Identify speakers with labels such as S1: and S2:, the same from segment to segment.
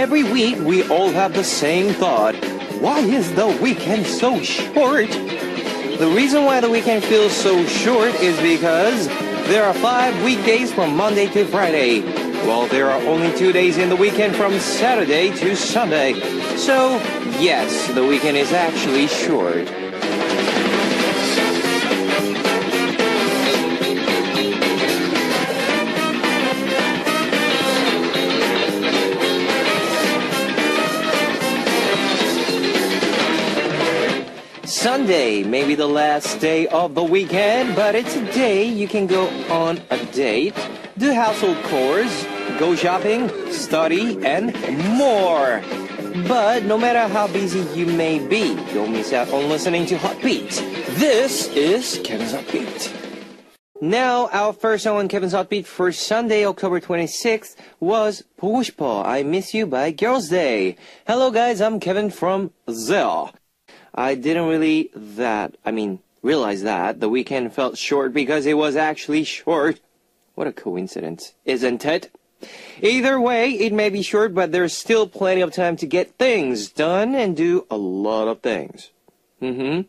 S1: Every week we all have the same thought. Why is the weekend so short? The reason why the weekend feels so short is because there are 5 weekdays from Monday to Friday. Well, there are only 2 days in the weekend from Saturday to Sunday. So, yes, the weekend is actually short. Sunday may be the last day of the weekend, but it's a day you can go on a date, do household chores, go shopping, study, and more. But no matter how busy you may be, don't miss out on listening to Hot Beat. This is Kevin's Hot Beat. Now, our first song on Kevin's Hot Beat for Sunday, October 26th was 보고 싶어, I Miss You by Girls' Day. Hello guys, I'm Kevin from Zell. I didn't realize that the weekend felt short because it was actually short. What a coincidence, isn't it? Either way, it may be short, but there's still plenty of time to get things done and do a lot of things. So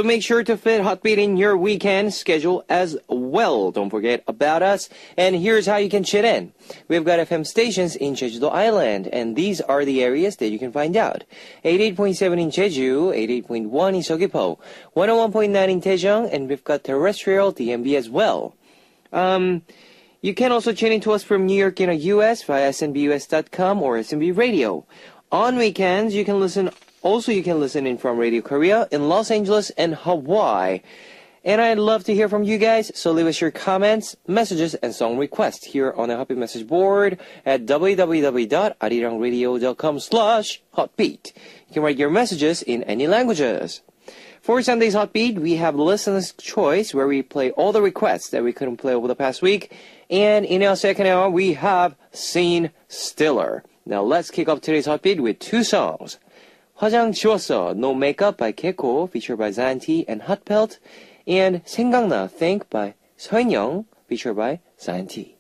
S1: make sure to fit Hot Beat in your weekend schedule as well. Don't forget about us. And here's how you can chit in. We've got FM stations in Jeju-do Island, and these are the areas that you can find out. 88.7 in Jeju, 88.1 in Seogwipo, 101.9 in Daejeong, and we've got terrestrial DMB as well. You can also tune in to us from New York in the US via snbus.com or SNB Radio. On weekends, you can listen in from Radio Korea in Los Angeles and Hawaii. And I'd love to hear from you guys, so leave us your comments, messages, and song requests here on the Happy Message board at www.arirangradio.com/hotbeat. You can write your messages in any languages. For Sunday's Hot Beat, we have Listener's Choice, where we play all the requests that we couldn't play over the past week. And in our second hour, we have Scene Stiller. Now let's kick off today's Hot Beat with 2 songs. 화장 지웠어, No Makeup by Keiko, featured by Zanti and Hotpelt, and 생각나, Think by 서인영, featured by Zanti.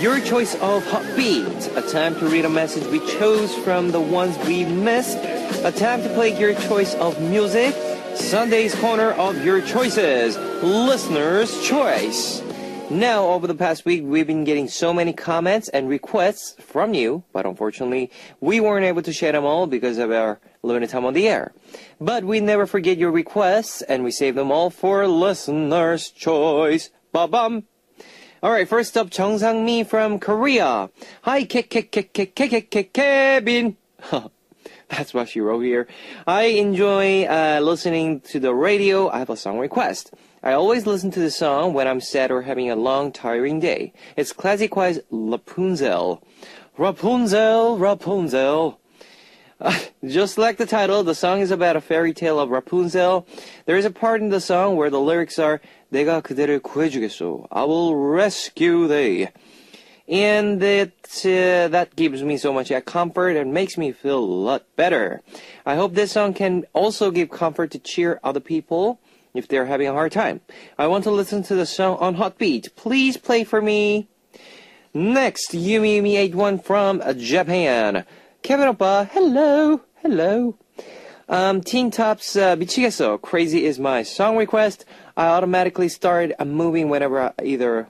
S1: Your choice of Hot Beat, a time to read a message we chose from the ones we missed, a time to play your choice of music, Sunday's corner of your choices, Listener's Choice. Now, over the past week, we've been getting so many comments and requests from you, but unfortunately, we weren't able to share them all because of our limited time on the air. But we never forget your requests, and we save them all for Listener's Choice. Ba-bum! Alright, first up, Chung Sang-mi from Korea. Hi, Kevin. That's what she wrote here. I enjoy listening to the radio. I have a song request. I always listen to the song when I'm sad or having a long, tiring day. It's Classic Wise Rapunzel. Rapunzel, Rapunzel. Just like the title, the song is about a fairy tale of Rapunzel. There is a part in the song where the lyrics are 내가 그대를 구해주겠소. I will rescue thee. And that gives me so much comfort and makes me feel a lot better. I hope this song can also give comfort to cheer other people if they're having a hard time. I want to listen to the song on Hot Beat. Please play for me. Next, Yumi81 from Japan. Kevin oppa, hello, hello. Teen Top's 미치겠어, Crazy is my song request. I automatically start moving whenever I either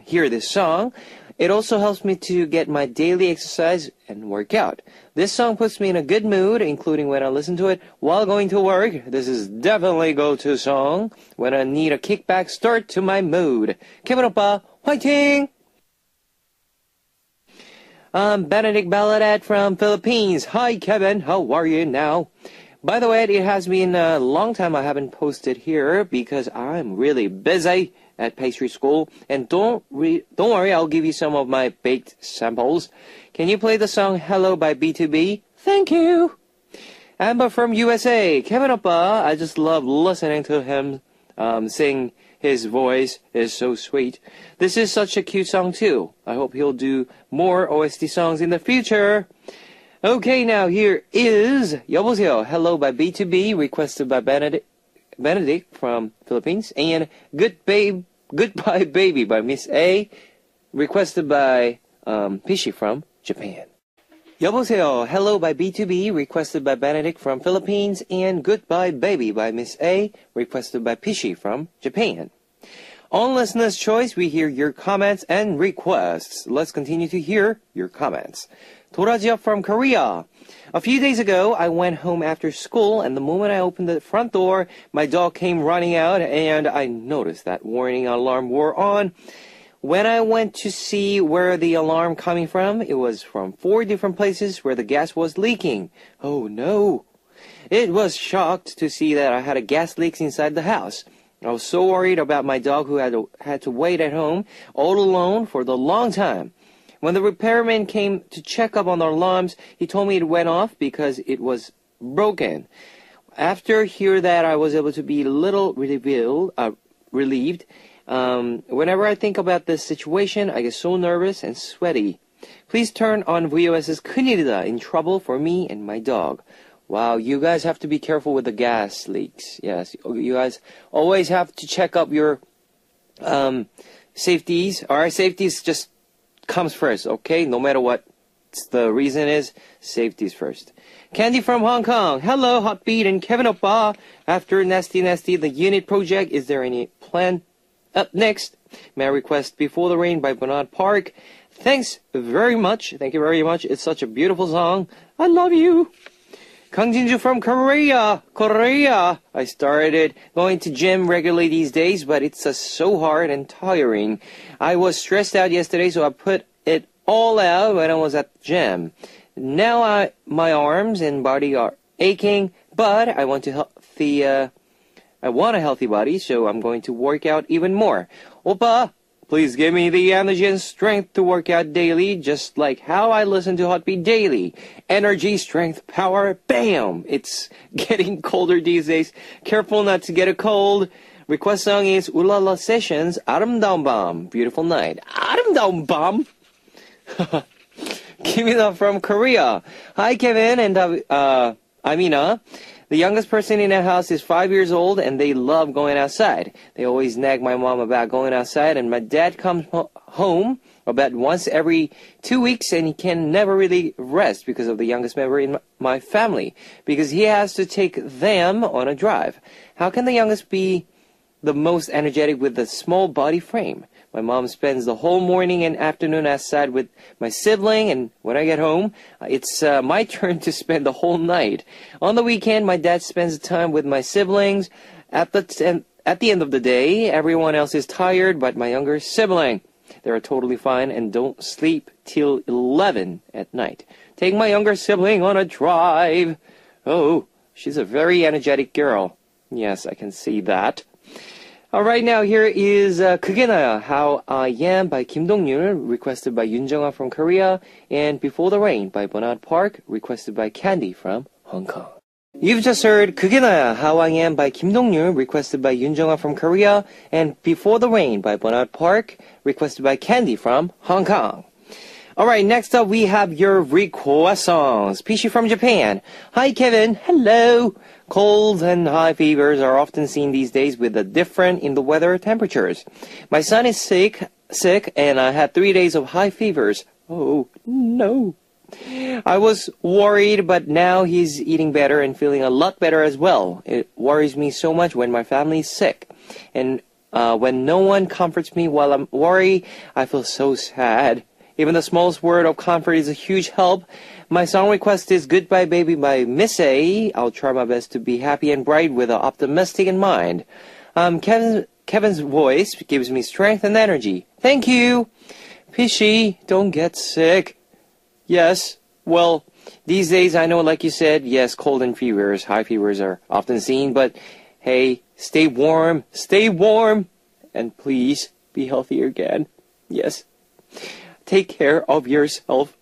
S1: hear this song. It also helps me to get my daily exercise and work out. This song puts me in a good mood, including when I listen to it while going to work. This is definitely a go-to song when I need a kickback start to my mood. Kevin oppa, 화이팅! Benedict Balladat from Philippines. Hi, Kevin. How are you now? By the way, it has been a long time I haven't posted here because I'm really busy at pastry school. And don't worry, I'll give you some of my baked samples. Can you play the song Hello by B2B? Thank you. Amber from USA. Kevin oppa, I just love listening to him sing His voice is so sweet. This is such a cute song too. I hope he'll do more OST songs in the future. Okay, now here is 여보세요, Hello by B2B, requested by Benedict from Philippines, and Goodbye Baby by Miss A, requested by Pishi from Japan. 여보세요, Hello by B2B, requested by Benedict from Philippines, and Goodbye Baby by Miss A, requested by Pishi from Japan. On Listener's Choice, we hear your comments and requests. Let's continue to hear your comments. 도라지업 from Korea. A few days ago, I went home after school, and the moment I opened the front door, my dog came running out, and I noticed that warning alarm were on. When I went to see where the alarm coming from, it was from 4 different places where the gas was leaking. Oh no! It was shocked to see that I had a gas leak inside the house. I was so worried about my dog who had to wait at home all alone for the long time. When the repairman came to check up on the alarms, he told me it went off because it was broken. After hearing that, I was able to be a little relieved. Whenever I think about this situation, I get so nervous and sweaty. Please turn on VOS's 큰일이다, in trouble for me and my dog. Wow, you guys have to be careful with the gas leaks. Yes, you guys always have to check up your safeties. Our safeties just comes first, okay? No matter what the reason is, safety's first. Candy from Hong Kong. Hello, Hotbeat and Kevin Oppa. After Nasty Nasty, the unit project, is there any plan? Up next, may I request Before the Rain by Bernard Park. Thanks very much. Thank you very much. It's such a beautiful song. I love you. Kang Jinju from Korea. I started going to gym regularly these days, but it's so hard and tiring. I was stressed out yesterday, so I put it all out when I was at the gym. Now my arms and body are aching, but I want a healthy body, so I'm going to work out even more. Oppa, please give me the energy and strength to work out daily, just like how I listen to Hotbeat daily. Energy, strength, power, bam! It's getting colder these days. Careful not to get a cold. Request song is Ulala Sessions, 아름다운 밤, Beautiful Night. 아름다운 밤! Give it up from Korea. Hi, Kevin and Amina. The youngest person in our house is 5 years old, and they love going outside. They always nag my mom about going outside, and my dad comes home about once every 2 weeks, and he can never really rest because of the youngest member in my family, because he has to take them on a drive. How can the youngest be the most energetic with the small body frame? My mom spends the whole morning and afternoon outside with my sibling, and when I get home, it's my turn to spend the whole night. On the weekend, my dad spends time with my siblings. At the end of the day, everyone else is tired but my younger sibling. They're totally fine and don't sleep till 11 at night. Take my younger sibling on a drive. Oh, she's a very energetic girl. Yes, I can see that. Alright, now here is 그게 나야, How I Am by Kim Dong-yul, requested by Yoon Jung-ah from Korea, and Before the Rain by Bernard Park, requested by Candy from Hong Kong. You've just heard 그게 나야, How I Am by Kim Dong-yul, requested by Yoon Jung-ah from Korea, and Before the Rain by Bernard Park, requested by Candy from Hong Kong. Alright, next up we have your request songs. Pishi from Japan. Hi Kevin, hello. Colds and high fevers are often seen these days with a difference in the weather temperatures. My son is sick, and I had 3 days of high fevers. Oh, no. I was worried, but now he's eating better and feeling a lot better as well. It worries me so much when my family is sick. And when no one comforts me while I'm worried, I feel so sad. Even the smallest word of comfort is a huge help. My song request is Goodbye Baby by Miss A. I'll try my best to be happy and bright with an optimistic in mind. Kevin's voice gives me strength and energy. Thank you. Pishi, don't get sick. Yes, well, these days I know, like you said, yes, cold and fevers, high fevers are often seen, but hey, stay warm, and please be healthy again. Yes. Take care of yourself.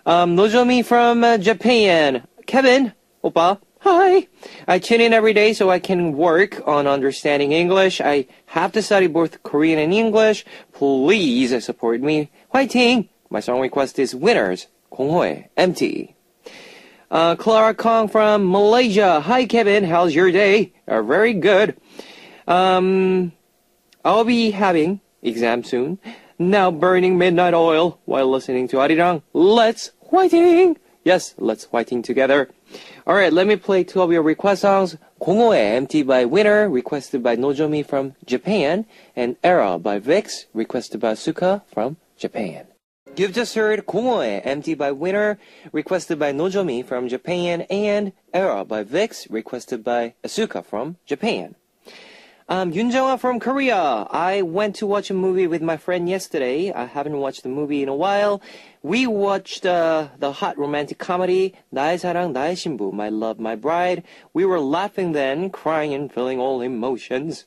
S1: Nozomi from Japan. Kevin, 오빠, Hi. I tune in every day so I can work on understanding English. I have to study both Korean and English. Please support me. 화이팅! My song request is Winners. 공허해. Empty. Clara Kong from Malaysia. Hi, Kevin. How's your day? Very good. I'll be having exam soon. Now burning midnight oil while listening to Arirang. Let's 화이팅! Yes, let's 화이팅 together. Alright, let me play two of your request songs. 공허해, Empty by Winner, requested by Nozomi from Japan, and Era by Vix, requested by Suka from Japan. You've just heard 공허해, Empty by Winner, requested by Nozomi from Japan, and Era by Vix, requested by Asuka from Japan. Yoonjunga from Korea. I went to watch a movie with my friend yesterday. I haven't watched the movie in a while. We watched the hot romantic comedy 나의 사랑 나의 신부, My Love, My Bride. We were laughing then, crying and feeling all emotions.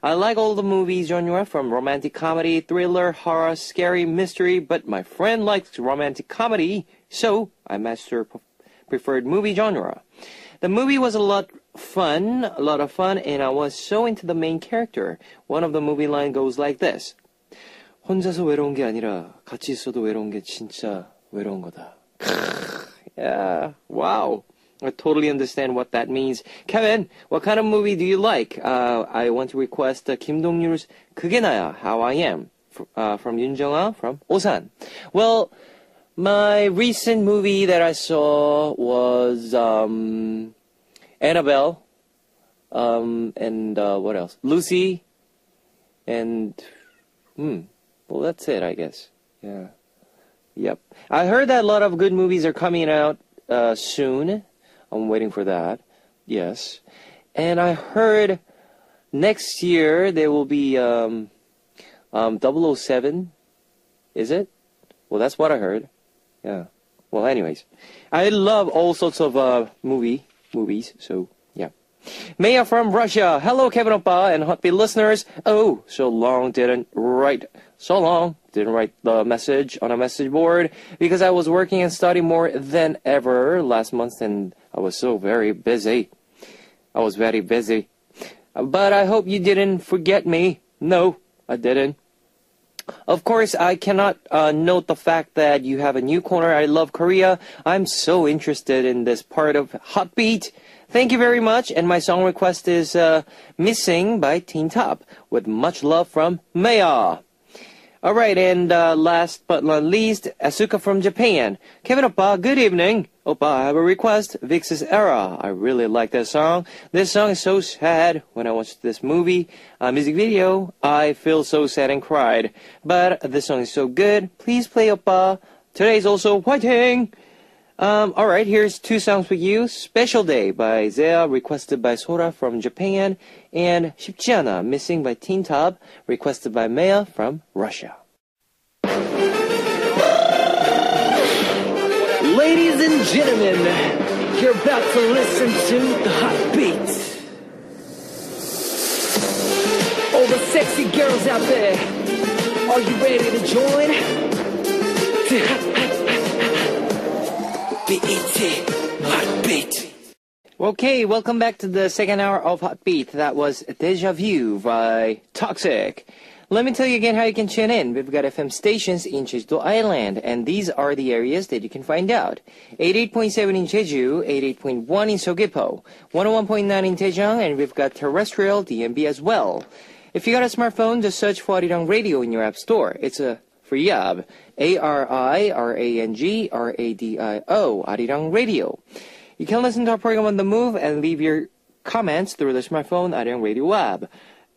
S1: I like all the movie genre from romantic comedy, thriller, horror, scary, mystery, but my friend likes romantic comedy, so I matched her preferred movie genre. The movie was a lot of fun, and I was so into the main character. One of the movie line goes like this. 혼자서 외로운 게 아니라 같이 있어도 외로운 게 진짜 외로운 거다. Yeah, wow. I totally understand what that means. Kevin, what kind of movie do you like? I want to request Kim Dong-ryul's 그게 나야, How I Am, from Yoon Jung-ah from Osan. Well, my recent movie that I saw was Annabelle, and what else? Lucy, and well, that's it, I guess. Yeah, yep. I heard that a lot of good movies are coming out soon. I'm waiting for that. Yes, and I heard next year there will be 007. Is it? Well, that's what I heard. Yeah. Well, anyways, I love all sorts of movies, so yeah. Maya from Russia. Hello, Kevin Oppa and Hotbeat listeners. Oh, so long didn't write the message on a message board because I was working and studying more than ever last month and I was so very busy. I was very busy. But I hope you didn't forget me. No, I didn't. Of course, I cannot note the fact that you have a new corner. I love Korea. I'm so interested in this part of Hotbeat. Thank you very much. And my song request is Missing by Teen Top with much love from Maya. All right, and last but not least, Asuka from Japan. Kevin Oppa, good evening. Oppa, I have a request. Vix's Era. I really like that song. This song is so sad. When I watched this music video, I feel so sad and cried. But this song is so good. Please play Oppa. Today is also 화이팅! All right, here's two songs for you. Special Day by Zea, requested by Sora from Japan, and 쉽지 않아, Missing by Teen Top, requested by Maya from Russia. Ladies and gentlemen, you're about to listen to the Hot Beat. All the sexy girls out there, are you ready to join? Heartbeat. Okay, welcome back to the second hour of Heartbeat. That was Deja Vu by Toxic. Let me tell you again how you can tune in. We've got FM stations in Jeju-do Island, and these are the areas that you can find out. 88.7 in Jeju, 88.1 in Seogwipo, 101.9 in Daejeon, and we've got terrestrial DMB as well. If you got a smartphone, just search for Arirang Radio in your app store. It's a free app. ARIRANGRADIO, Arirang Radio. You can listen to our program on the move and leave your comments through the smartphone Arirang Radio app.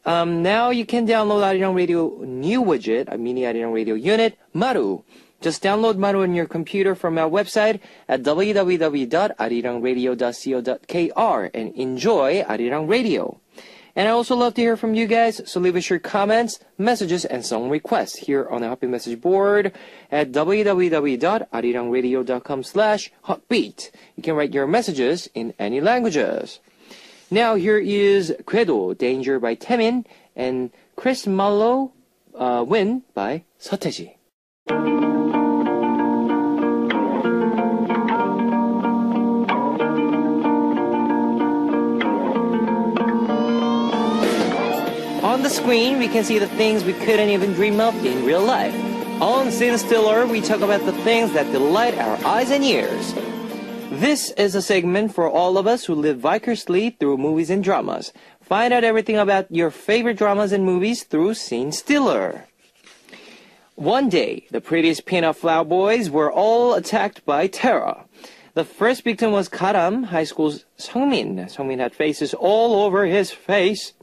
S1: Now you can download Arirang Radio new widget, a mini Arirang Radio unit, Maru. Just download Maru on your computer from our website at www.arirangradio.co.kr and enjoy Arirang Radio. And I also love to hear from you guys, so leave us your comments, messages, and song requests here on the Happy Message board at www.arirangradio.com/hotbeat. You can write your messages in any languages. Now here is Credo, Danger by Taemin, and Chris Marlowe, Win by 서태지. On the screen, we can see the things we couldn't even dream of in real life. On Scene Stiller, we talk about the things that delight our eyes and ears. This is a segment for all of us who live vicariously through movies and dramas. Find out everything about your favorite dramas and movies through Scene Stiller. One day, the prettiest peanut flower boys were all attacked by terror. The first victim was Karam High School's Seungmin. Seungmin had faces all over his face.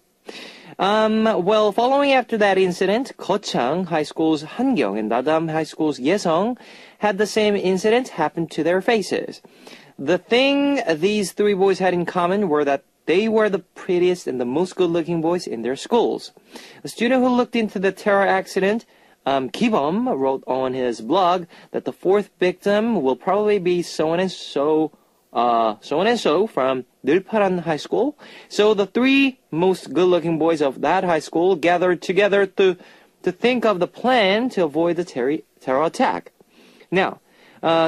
S1: Following after that incident, Gochang High School's Hangyong and Nadam High School's Yesong had the same incident happen to their faces. The thing these three boys had in common were that they were the prettiest and the most good-looking boys in their schools. A student who looked into the terror accident, Kibom, wrote on his blog that the fourth victim will probably be so and so from Nilparan High School. So the three most good-looking boys of that high school gathered together to think of the plan to avoid the terror attack. Now,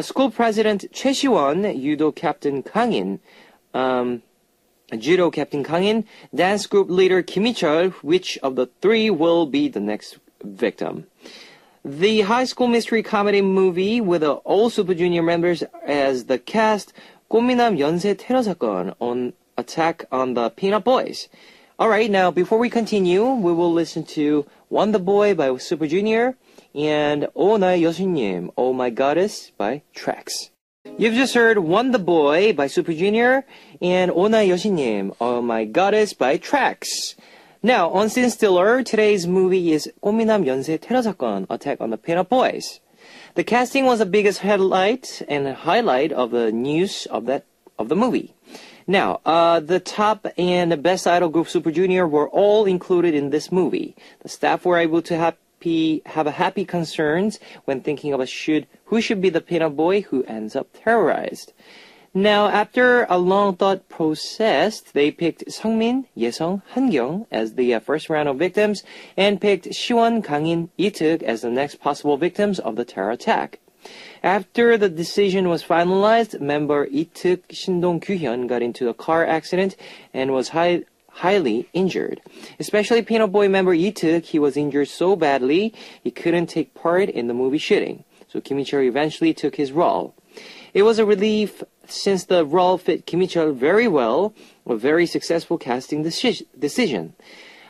S1: school president Choi Si-won, judo captain Kang-in, dance group leader Kim Mi-chul, which of the three will be the next victim? The high school mystery comedy movie with all Super Junior members as the cast, 꽃미남 연쇄 테러 사건, on attack on the Peanut Boys. Alright, now before we continue, we will listen to Wonder Boy by Super Junior and 오 나의 여신님, Oh My Goddess by Trax. You've just heard Wonder Boy by Super Junior and 오 나의 여신님, Oh My Goddess by Trax. Now, on Scene Stiller, today's movie is 꽃미남 연쇄 테러 사건, Attack on the Peanut Boys. The casting was the biggest highlight of the news of the movie. Now, the top and best idol group Super Junior were all included in this movie. The staff were able to have happy concerns when thinking of who should be the peanut boy who ends up terrorized. Now, after a long thought process, they picked Seungmin, Yesong, Hangyong as the first round of victims and picked Siwon, Kangin, Ituk as the next possible victims of the terror attack. After the decision was finalized, member Ituk Shindong Kyuhyun got into a car accident and was highly injured. Especially Peanut Boy member Ituk, he was injured so badly he couldn't take part in the movie shooting. So Kim Mi-chul eventually took his role. It was a relief since the role fit Kim Mi-chul very well, a very successful casting decision.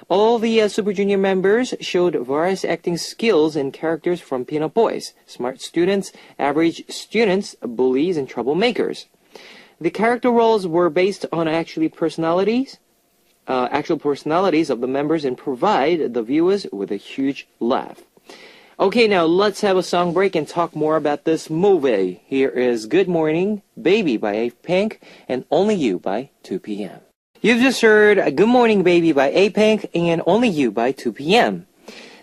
S1: All the Super Junior members showed various acting skills and characters from Peanut Boys: smart students, average students, bullies, and troublemakers. The character roles were based on actual personalities of the members and provide the viewers with a huge laugh. Okay, now let's have a song break and talk more about this movie. Here is Good Morning, Baby by A-Pink and Only You by 2PM. You've just heard Good Morning, Baby by A-Pink and Only You by 2PM.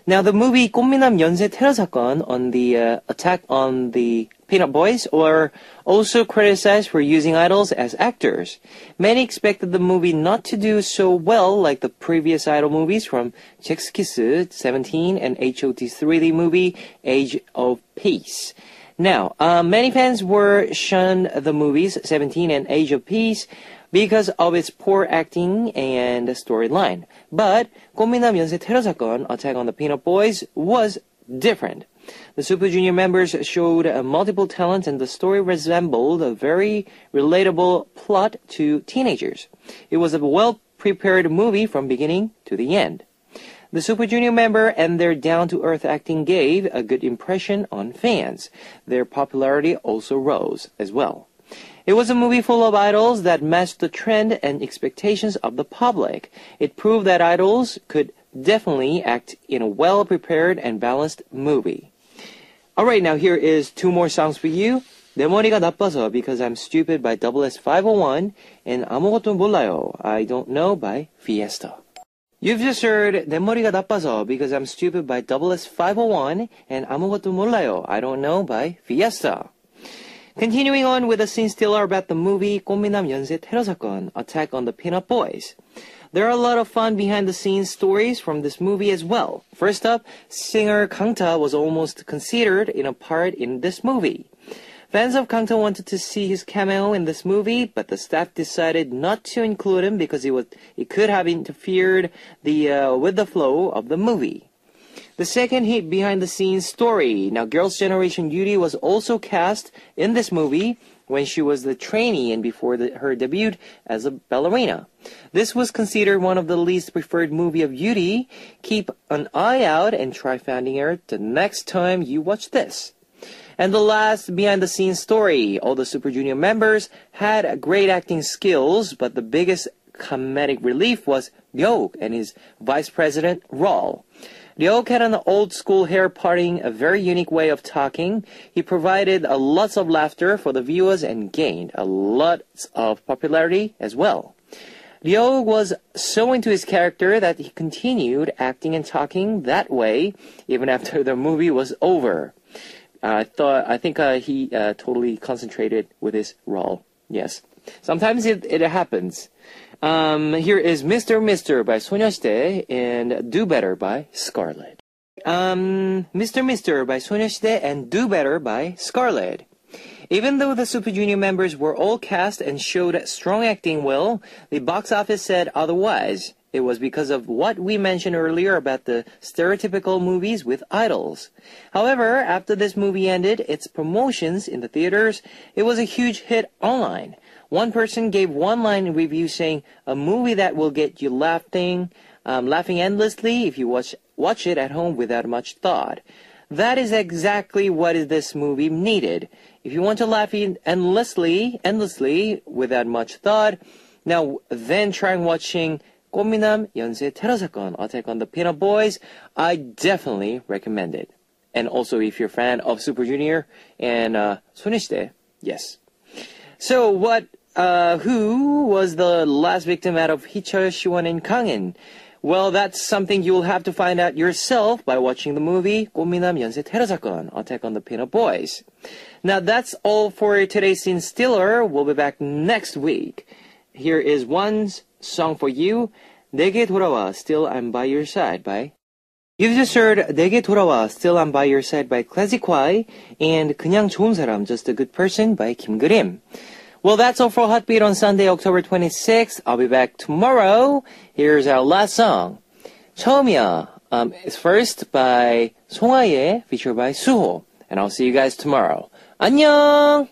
S1: Now, the movie 꽃미남 연쇄 테러 사건 on the attack on the Peanut Boys were also criticized for using idols as actors. Many expected the movie not to do so well like the previous idol movies from Jack's Kiss, 17, and H.O.T's 3D movie Age of Peace. Now, many fans were shunned the movies 17 and Age of Peace because of its poor acting and storyline. But 꽃미남 연쇄 테러 사건, Attack on the Peanut Boys, was different. The Super Junior members showed multiple talents and the story resembled a very relatable plot to teenagers. It was a well-prepared movie from beginning to the end. The Super Junior member and their down-to-earth acting gave a good impression on fans. Their popularity also rose as well. It was a movie full of idols that matched the trend and expectations of the public. It proved that idols could definitely act in a well-prepared and balanced movie. Alright, now here is two more songs for you. 내 머리가 나빠서 Because I'm Stupid by SS501 and 아무것도 몰라요, I Don't Know by Fiesta. You've just heard 내 머리가 나빠서 Because I'm Stupid by SS501 and 아무것도 몰라요, I Don't Know by Fiesta. Continuing on with a scene stiller about the movie 꽃미남 연쇄 테러 사건, Attack on the Peanut Boys. There are a lot of fun behind-the-scenes stories from this movie as well. First up, singer Kang Ta was almost considered in a part in this movie. Fans of Kangto wanted to see his cameo in this movie, but the staff decided not to include him because it could have interfered with the flow of the movie. The second hit behind-the-scenes story. Now, Girls' Generation Yuri was also cast in this movie when she was the trainee and before her debut as a ballerina. This was considered one of the least preferred movie of Yuri. Keep an eye out and try finding her the next time you watch this. And the last behind-the-scenes story. All the Super Junior members had great acting skills, but the biggest comedic relief was Ryeok and his vice president, Raul. Ryeok had an old-school hair parting, a very unique way of talking. He provided lots of laughter for the viewers and gained a lot of popularity as well. Ryeok was so into his character that he continued acting and talking that way even after the movie was over. I think he totally concentrated with his role. Yes. Sometimes it happens. Here is Mr. Mr. by 소녀시대 and Do Better by Scarlett. Mr. Mr. by 소녀시대 and Do Better by Scarlett. Even though the Super Junior members were all cast and showed strong acting will, the box office said otherwise. It was because of what we mentioned earlier about the stereotypical movies with idols. However, after this movie ended its promotions in the theaters, it was a huge hit online. One person gave one-line review saying, a movie that will get you laughing endlessly if you watch it at home without much thought. That is exactly what this movie needed. If you want to laugh endlessly without much thought, now then try watching 꽃미남 연쇄 테러 사건, Attack on the Peanut Boys. I definitely recommend it. And also if you're a fan of Super Junior and 소녀시대, yes. So who was the last victim out of Hichul, Siwon, and Kangin? Well, that's something you'll have to find out yourself by watching the movie 꽃미남 연쇄 테러 사건, Attack on the Peanut Boys. Now that's all for today's Scene Stealer. We'll be back next week. Here is one song for you. 내게 돌아와, Still I'm by your side by. You've just heard 내게 돌아와, Still I'm by your side by Classic Y and 그냥 좋은 사람, Just a good person by Kim Grim. Well, that's all for Heartbeat on Sunday, October 26th. I'll be back tomorrow. Here's our last song. 처음이야. It's first by 송하예, featured by Suho. And I'll see you guys tomorrow. 안녕!